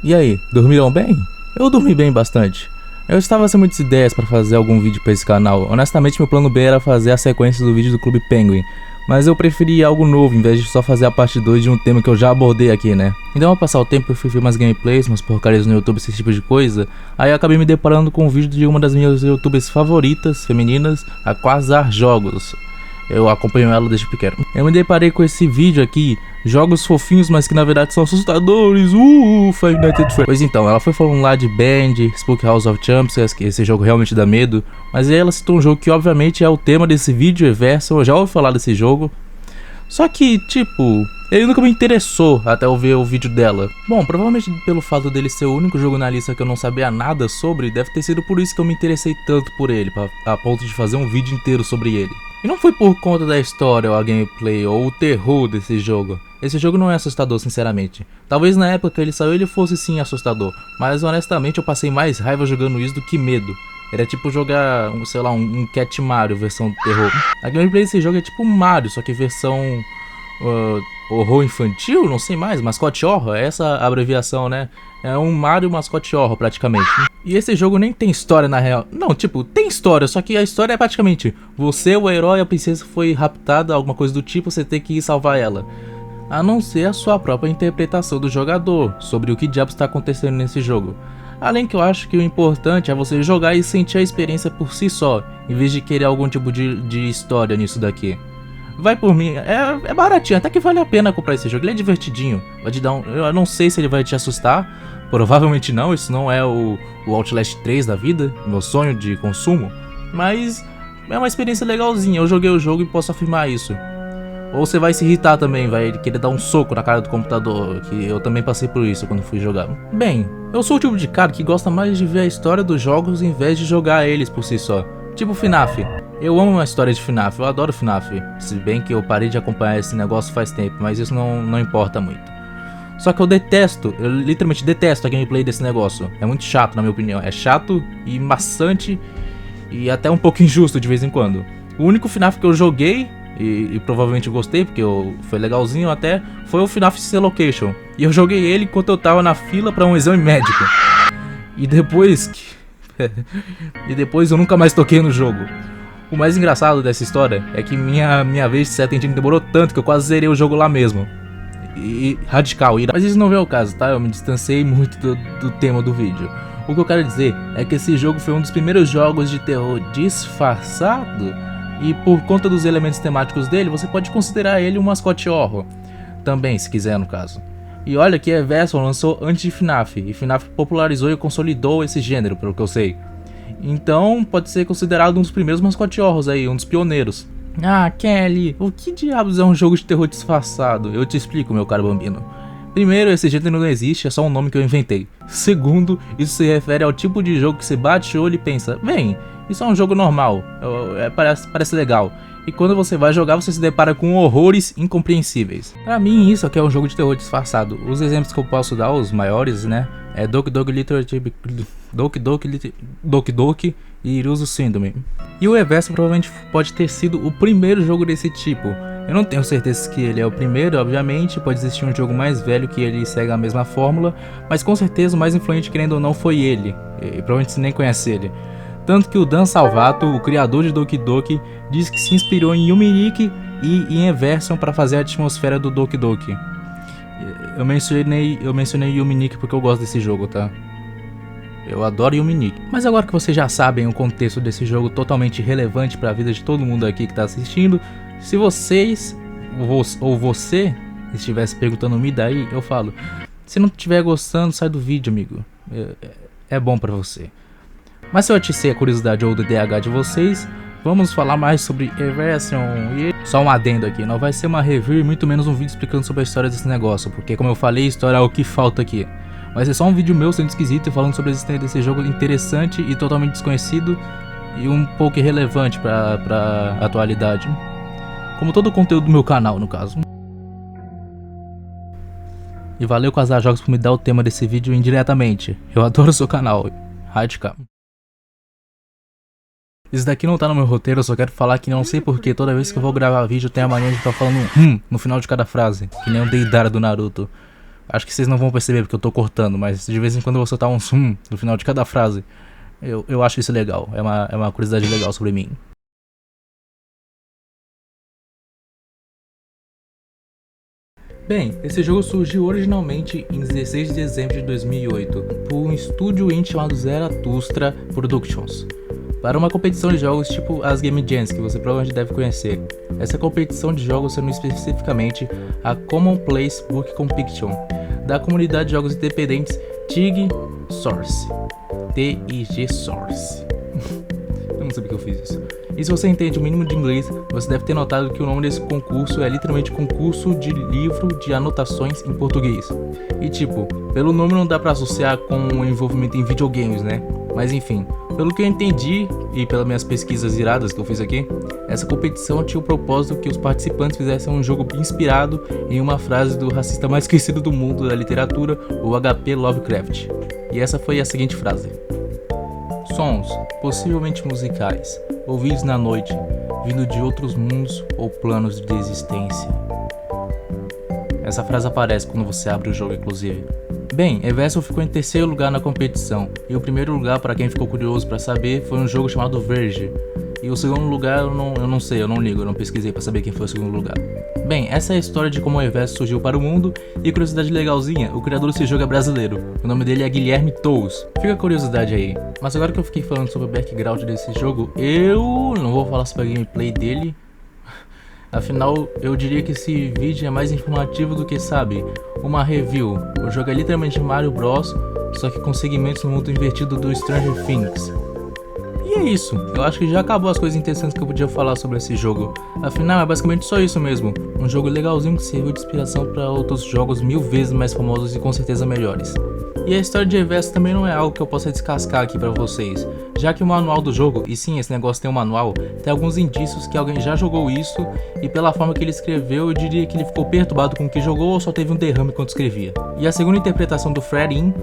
E aí, dormiram bem? Eu dormi bem bastante. Eu estava sem muitas ideias para fazer algum vídeo para esse canal. Honestamente, meu plano B era fazer a sequência do vídeo do Clube Penguin, mas eu preferi algo novo em vez de só fazer a parte 2 de um tema que eu já abordei aqui, né? Então, ao passar o tempo, eu fui ver umas gameplays, umas porcarias no YouTube, esse tipo de coisa. Aí eu acabei me deparando com um vídeo de uma das minhas youtubers favoritas, femininas, a Quasar Jogos. Eu acompanho ela desde pequeno. Eu me deparei com esse vídeo aqui, jogos fofinhos, mas que na verdade são assustadores. Five Nights at Freddy's. Pois então, ela foi falando lá de Band, Spook House of Champions, que esse jogo realmente dá medo. Mas aí ela citou um jogo que obviamente é o tema desse vídeo, Everson. Eu já ouvi falar desse jogo. Só que, tipo, ele nunca me interessou até eu ver o vídeo dela. Bom, provavelmente pelo fato dele ser o único jogo na lista que eu não sabia nada sobre, deve ter sido por isso que eu me interessei tanto por ele, a ponto de fazer um vídeo inteiro sobre ele. E não foi por conta da história ou a gameplay ou o terror desse jogo. Esse jogo não é assustador, sinceramente. Talvez na época que ele saiu ele fosse sim assustador, mas honestamente eu passei mais raiva jogando isso do que medo. Era tipo jogar, sei lá, um Cat Mario versão terror. A gameplay desse jogo é tipo um Mario, só que versão horror infantil, não sei mais, mascote horror, é essa a abreviação, né? É um Mario mascote horror praticamente. E esse jogo nem tem história na real. Não, tipo, tem história, só que a história é praticamente você, o herói, a princesa foi raptada, alguma coisa do tipo, você tem que ir salvar ela. A não ser a sua própria interpretação do jogador sobre o que diabos está acontecendo nesse jogo. Além que eu acho que o importante é você jogar e sentir a experiência por si só, em vez de querer algum tipo de história nisso daqui. Vai por mim, é baratinho, até que vale a pena comprar esse jogo, ele é divertidinho. Vai te dar eu não sei se ele vai te assustar, provavelmente não, isso não é o Outlast 3 da vida, meu sonho de consumo. Mas é uma experiência legalzinha, eu joguei o jogo e posso afirmar isso. Ou você vai se irritar também, vai querer dar um soco na cara do computador, que eu também passei por isso quando fui jogar. Bem, eu sou o tipo de cara que gosta mais de ver a história dos jogos em vez de jogar eles por si só. Tipo FNAF. Eu amo a história de FNAF, eu adoro FNAF. Se bem que eu parei de acompanhar esse negócio faz tempo, mas isso não importa muito. Só que eu literalmente detesto a gameplay desse negócio. É muito chato na minha opinião, é chato e maçante e até um pouco injusto de vez em quando. O único FNAF que eu joguei e provavelmente gostei, porque foi legalzinho até, foi o FNAF C Location. E eu joguei ele enquanto eu tava na fila pra um exame médico. E depois eu nunca mais toquei no jogo. O mais engraçado dessa história é que minha vez de ser atendido demorou tanto que eu quase zerei o jogo lá mesmo. E radical, mas isso não vem ao caso, tá? Eu me distanciei muito do tema do vídeo. O que eu quero dizer é que esse jogo foi um dos primeiros jogos de terror disfarçado. E por conta dos elementos temáticos dele, você pode considerar ele um mascote horror. Também, se quiser, no caso. E olha que Everson lançou antes de FNAF, e FNAF popularizou e consolidou esse gênero, pelo que eu sei. Então, pode ser considerado um dos primeiros mascote horrors aí, um dos pioneiros. Ah, Kelly, o que diabos é um jogo de terror disfarçado? Eu te explico, meu caro bambino. Primeiro, esse gênero não existe, é só um nome que eu inventei. Segundo, isso se refere ao tipo de jogo que você bate o olho e pensa, bem, isso é um jogo normal, parece legal. E quando você vai jogar, você se depara com horrores incompreensíveis. Pra mim, isso aqui é um jogo de terror disfarçado. Os exemplos que eu posso dar, os maiores, né, é Doki Doki e Iruzu Syndrome. E o Everson provavelmente pode ter sido o primeiro jogo desse tipo. Eu não tenho certeza que ele é o primeiro, obviamente, pode existir um jogo mais velho que ele segue a mesma fórmula, mas com certeza o mais influente, querendo ou não, foi ele, e provavelmente você nem conhece ele. Tanto que o Dan Salvato, o criador de Doki Doki, diz que se inspirou em Yuminiki e em Everson para fazer a atmosfera do Doki Doki. Eu mencionei Yuminiki porque eu gosto desse jogo, tá? Eu adoro Yuminiki. Mas agora que vocês já sabem o contexto desse jogo totalmente relevante para a vida de todo mundo aqui que está assistindo, se vocês ou você estivesse perguntando me daí, eu falo, se não estiver gostando, sai do vídeo, amigo. É bom para você. Mas se eu atissei a curiosidade ou o DDH de vocês, vamos falar mais sobre Everson. E só um adendo aqui, não vai ser uma review e muito menos um vídeo explicando sobre a história desse negócio, porque como eu falei, a história é o que falta aqui. Vai ser só um vídeo meu sendo esquisito e falando sobre a existência desse jogo interessante e totalmente desconhecido e um pouco irrelevante pra atualidade. Como todo o conteúdo do meu canal, no caso. E valeu Quasar Jogos por me dar o tema desse vídeo indiretamente. Eu adoro o seu canal. Radical. Isso daqui não tá no meu roteiro, eu só quero falar que não sei porque toda vez que eu vou gravar vídeo eu tenho a mania de estar falando no final de cada frase, que nem o Deidara do Naruto. Acho que vocês não vão perceber porque eu tô cortando, mas de vez em quando eu vou soltar um no final de cada frase. Eu acho isso legal, é uma curiosidade legal sobre mim. Bem, esse jogo surgiu originalmente em 16 de dezembro de 2008 por um estúdio indie chamado Zarathustra Productions, para uma competição de jogos tipo as Game Jams, que você provavelmente deve conhecer. Essa competição de jogos sendo especificamente a Commonplace Book Competition, da comunidade de jogos independentes TIG Source. TIG Source. Eu não sei porque eu fiz isso. E se você entende o mínimo de inglês, você deve ter notado que o nome desse concurso é literalmente Concurso de Livro de Anotações em Português. E tipo, pelo nome não dá pra associar com o envolvimento em videogames, né? Mas enfim, pelo que eu entendi e pelas minhas pesquisas iradas que eu fiz aqui, essa competição tinha o propósito que os participantes fizessem um jogo inspirado em uma frase do racista mais conhecido do mundo da literatura, o H.P. Lovecraft. E essa foi a seguinte frase: sons, possivelmente musicais, ouvidos na noite, vindo de outros mundos ou planos de existência. Essa frase aparece quando você abre o jogo, inclusive. Bem, Everson ficou em terceiro lugar na competição, e o primeiro lugar, para quem ficou curioso para saber, foi um jogo chamado Verge. E o segundo lugar eu não sei, eu não ligo, eu não pesquisei para saber quem foi o segundo lugar. Bem, essa é a história de como o Everson surgiu para o mundo, e curiosidade legalzinha, o criador desse jogo é brasileiro. O nome dele é Guilherme Tous. Fica a curiosidade aí. Mas agora que eu fiquei falando sobre o background desse jogo, eu não vou falar sobre a gameplay dele. Afinal, eu diria que esse vídeo é mais informativo do que, sabe, uma review. O jogo é literalmente Mario Bros, só que com segmentos no mundo invertido do Stranger Things. E é isso, eu acho que já acabou as coisas interessantes que eu podia falar sobre esse jogo. Afinal, é basicamente só isso mesmo, um jogo legalzinho que serviu de inspiração para outros jogos 1000 vezes mais famosos e com certeza melhores. E a história de Everson também não é algo que eu possa descascar aqui pra vocês, já que o manual do jogo, e sim, esse negócio tem um manual, tem alguns indícios que alguém já jogou isso, e pela forma que ele escreveu eu diria que ele ficou perturbado com o que jogou ou só teve um derrame quando escrevia. E a segunda interpretação do Fred In,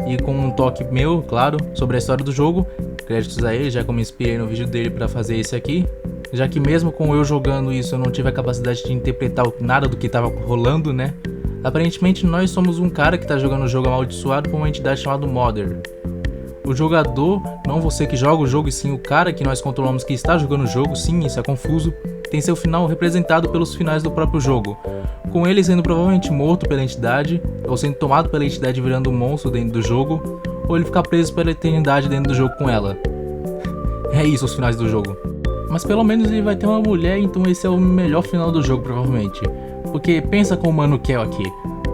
e com um toque meu, claro, sobre a história do jogo, créditos a ele, já que eu me inspirei no vídeo dele pra fazer esse aqui, já que mesmo com eu jogando isso eu não tive a capacidade de interpretar nada do que tava rolando, né? Aparentemente nós somos um cara que está jogando o jogo amaldiçoado por uma entidade chamada Mother. O jogador, não você que joga o jogo e sim o cara que nós controlamos que está jogando o jogo, sim, isso é confuso, tem seu final representado pelos finais do próprio jogo, com ele sendo provavelmente morto pela entidade, ou sendo tomado pela entidade e virando um monstro dentro do jogo, ou ele ficar preso pela eternidade dentro do jogo com ela. É isso os finais do jogo. Mas pelo menos ele vai ter uma mulher, então esse é o melhor final do jogo provavelmente. Porque pensa com o Mano Kel aqui,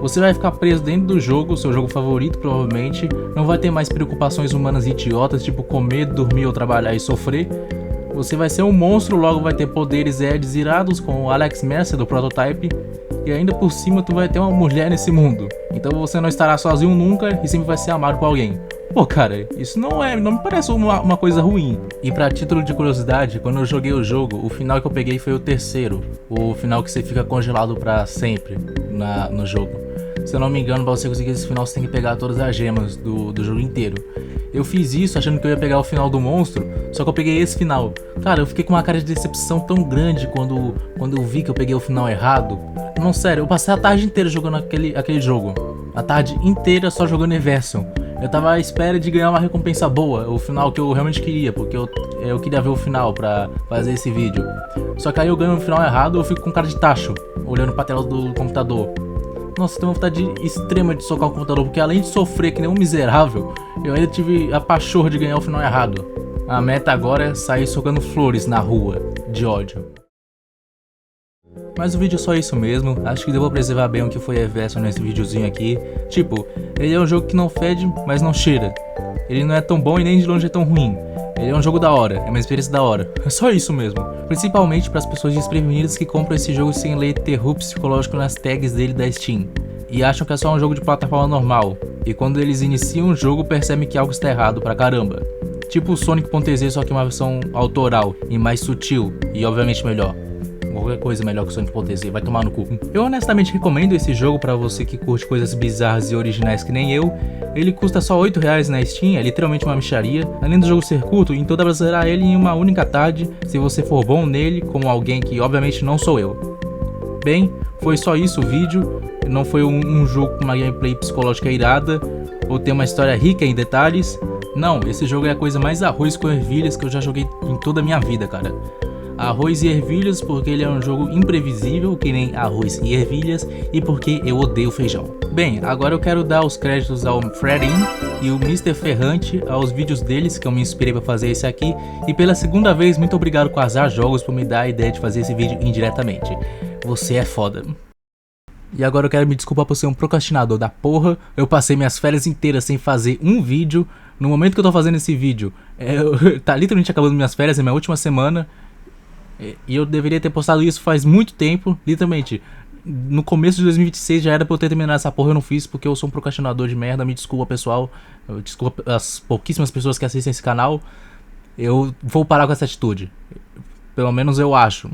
você vai ficar preso dentro do jogo, seu jogo favorito provavelmente, não vai ter mais preocupações humanas idiotas, tipo comer, dormir ou trabalhar e sofrer. Você vai ser um monstro, logo vai ter poderes Eds irados com o Alex Mercer do Prototype, e ainda por cima tu vai ter uma mulher nesse mundo, então você não estará sozinho nunca e sempre vai ser amado por alguém. Pô cara, isso não me parece uma coisa ruim. E pra título de curiosidade, quando eu joguei o jogo, o final que eu peguei foi o terceiro. O final que você fica congelado pra sempre no jogo. Se eu não me engano, pra você conseguir esse final você tem que pegar todas as gemas do jogo inteiro. Eu fiz isso achando que eu ia pegar o final do monstro, só que eu peguei esse final. Cara, eu fiquei com uma cara de decepção tão grande quando eu vi que eu peguei o final errado. Não, sério, eu passei a tarde inteira jogando aquele jogo. A tarde inteira só jogando Everson. Eu tava à espera de ganhar uma recompensa boa, o final que eu realmente queria, porque eu queria ver o final pra fazer esse vídeo. Só que aí eu ganho o final errado, eu fico com cara de tacho, olhando pra tela do computador. Nossa, tenho uma vontade extrema de socar o computador, porque além de sofrer que nem um miserável, eu ainda tive a pachorra de ganhar o final errado. A meta agora é sair socando flores na rua, de ódio. Mas o vídeo é só isso mesmo, acho que devo preservar bem o que foi Everson nesse videozinho aqui. Tipo, ele é um jogo que não fede, mas não cheira. Ele não é tão bom e nem de longe é tão ruim. Ele é um jogo da hora, é uma experiência da hora. É só isso mesmo. Principalmente para as pessoas desprevenidas que compram esse jogo sem ler terror psicológico nas tags dele da Steam. E acham que é só um jogo de plataforma normal. E quando eles iniciam o jogo percebem que algo está errado pra caramba. Tipo o Sonic.exe, só que uma versão autoral e mais sutil e obviamente melhor. Qualquer coisa melhor que o Sonic.exe, vai tomar no cu. Eu honestamente recomendo esse jogo pra você que curte coisas bizarras e originais que nem eu. Ele custa só R$8 na Steam, é literalmente uma mixaria. Além do jogo ser curto, então dá pra zerar ele em uma única tarde, se você for bom nele, como alguém que obviamente não sou eu. Bem, foi só isso o vídeo. não foi um jogo com uma gameplay psicológica irada, ou ter uma história rica em detalhes. Não, esse jogo é a coisa mais arroz com ervilhas que eu já joguei em toda a minha vida, cara. Arroz e ervilhas porque ele é um jogo imprevisível, que nem arroz e ervilhas, e porque eu odeio feijão. Bem, agora eu quero dar os créditos ao Fredin e o Mr. Ferrante aos vídeos deles, que eu me inspirei para fazer esse aqui. E pela segunda vez, muito obrigado Quasar Jogos por me dar a ideia de fazer esse vídeo indiretamente. Você é foda. E agora eu quero me desculpar por ser um procrastinador da porra. Eu passei minhas férias inteiras sem fazer um vídeo. No momento que eu tô fazendo esse vídeo, tá literalmente acabando minhas férias, é minha última semana. E eu deveria ter postado isso faz muito tempo, literalmente. No começo de 2026 já era pra eu ter terminado essa porra, eu não fiz porque eu sou um procrastinador de merda. Me desculpa, pessoal. Desculpa as pouquíssimas pessoas que assistem esse canal. Eu vou parar com essa atitude. Pelo menos eu acho.